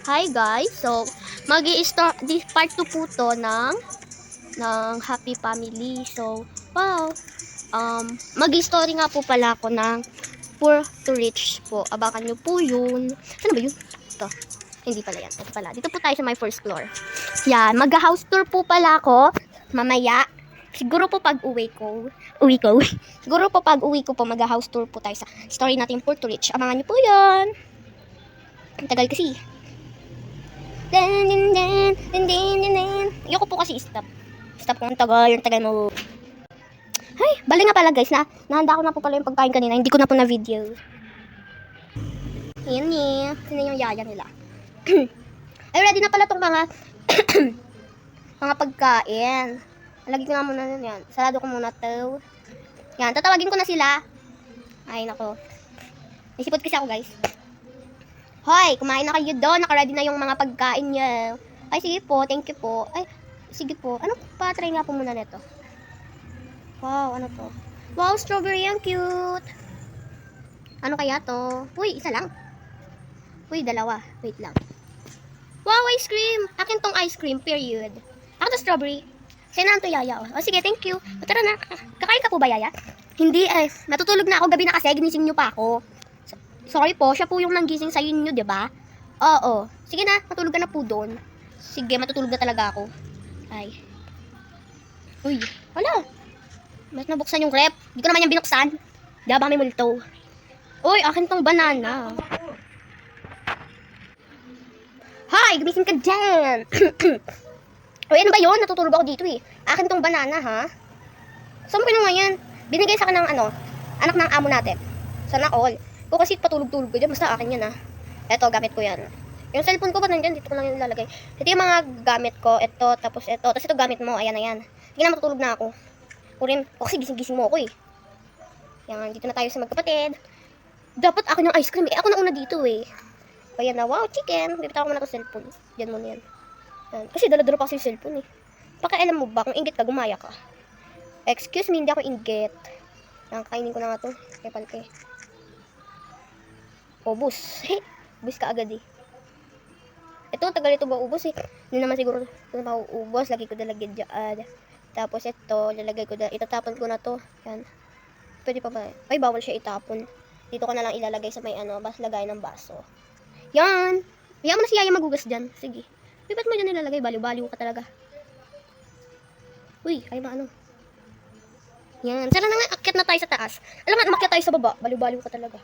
Hi guys, so mag-i-start this part 2 po to ng Happy Family. So, wow. Mag-i-story nga po pala ako ng Poor to Rich po. Abakan nyo po yun. Ano ba yun? Ito. Hindi pala yan. Ito pala. Dito po tayo sa my first floor. Yan. Mag-house tour po pala ako. Mamaya. Siguro po pag uwi ko. Siguro po pag uwi ko po mag-house tour po tayo sa story natin Poor to Rich. Abangan nyo po yun. Ang tagal kasi. Ayoko po kasi stop. Stop kung ang tagal mo. Ay, bali nga pala guys, nahanda ko na po pala yung pagkain kanina. Hindi ko na po na video. Yan eh. Sino yung yaya nila? Ay, ready na pala tong mga mga pagkain. Lagi ko na muna yan. Sarado ko muna to. Yan, tatawagin ko na sila. Ay, nako. Naisipot kasi ako guys. Hoy, kumain na kayo doon. Naka-ready na yung mga pagkain niya. Ay, sige po. Thank you po. Ay, sige po. Ano pa? Try nga po muna nito. Wow, ano to? Wow, strawberry. Ang cute. Ano kaya to? Uy, isa lang. Uy, dalawa. Wait lang. Wow, ice cream. Akin tong ice cream, period. Ako to strawberry. Sa'yo na lang to, yaya. O, sige, thank you. O, tara na. Kakain ka po ba, yaya? Hindi, matutulog na ako. Gabi na kasi. Ginising niyo pa ako. Sorry po, siya po yung nanggising sa inyo, 'di ba? Oo. Sige na, matulog ka na po doon. Sige, matutulog na talaga ako. Ay. Uy, wala. Mas nabuksan yung rep. Hindi ko naman yung binuksan. Di ba may multo? Uy, akin tong banana. Hi, gumising ka dyan. Uy, ano ba yun? Natutulog ako dito eh. Akin tong banana, ha? Saan mo kinuha yan? Binigay sa akin ng anak ng amo natin. Sana all. Kung kasi patulog-tulog ko dyan, basta akin yan, ha. Eto, gamit ko yan. Yung cellphone ko pa nandyan, dito ko lang yung ilalagay. Ito yung mga gamit ko, ito, tapos ito. Tapos ito gamit mo, ayan na yan. Sige na, matutulog na ako. Kurin, kasi gising-gising mo ako eh. Yan, dito na tayo sa magkapatid. Dapat akin yung ice cream eh. Ako na una dito eh. Ayan na, wow, chicken. Bibitaw ko muna itong cellphone. Diyan mo na yan. Yan. Kasi dala-dala pa kasi yung cellphone eh. Pakialam mo ba, kung inggit ka, gumaya ka. Excuse me, hindi ako inggit. Yan, kainin ko na nga to. Kaya palke. Ubus. Ubus ka agad eh. Ito, tagal ito ba ubus eh. Hindi naman siguro ito mauubos. Lagi ko dalagyan dyan. Tapos ito, lalagay ko itatapon ko na to. Yan. Pwede pa ba? Ay, bawal siya itapon. Dito ko na lang ilalagay sa may lagay ng baso. Yan. Hayaan mo na si Yaya magugas dyan. Sige. Uy, ba't mo dyan nilalagay? Baliw-baliw ka talaga. Uy, ay maano. Yan. Tara na nga, akyat na tayo sa taas. Alam mo, umakyat tayo sa baba. Baliw-baliw ka talaga.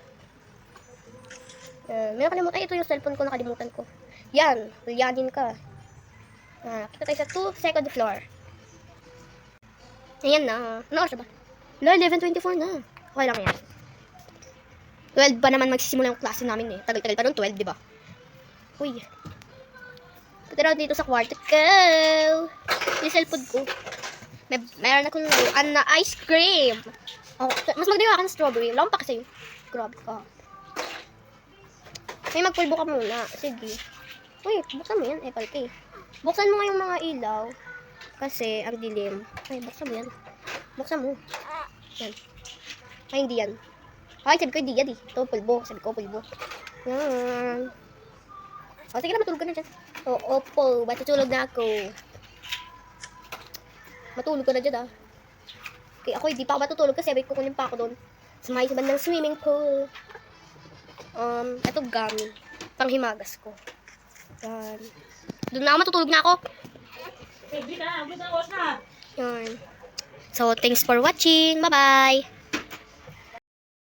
May nakalimutan. Ay, ito yung cellphone ko, nakalimutan ko. Yan, hulyanin ka. Kita tayo sa 2nd floor. Ayan na. Ano oras ba? 11:24 na. Okay lang yan. 12 pa naman magsisimula yung klase namin eh. Tagal-tagal pa nun, 12, di ba? Uy. Punta dito sa kwarto ko. Yung cellphone ko. Meron akong laruan na ice cream. Oh, mas magdiwa ka ng strawberry. Lang pa kasi. Grabe ka. May magpulbo ka muna. Sige. Uy, buksan mo yan. Palke. Buksan mo nga yung mga ilaw. Kasi, ang dilim. Ay, buksan mo yan. Buksan mo. Yan. Ay, hindi yan. Ay, sabi ko hindi yan eh. Ito, pulbo. Sabi ko, pulbo. Yan. O, sige na, matulog ka na dyan. O, opo. Matutulog na ako. Matulog ka na dyan ah. Okay, ako hindi pa ako matutulog kasi sabay kukunin pa ako doon. Sumahay sa bandang swimming pool. Ito gami. Panghimagas ko. Yan. Doon na ako, matutulog na ako. Yan. So, thanks for watching. Bye-bye.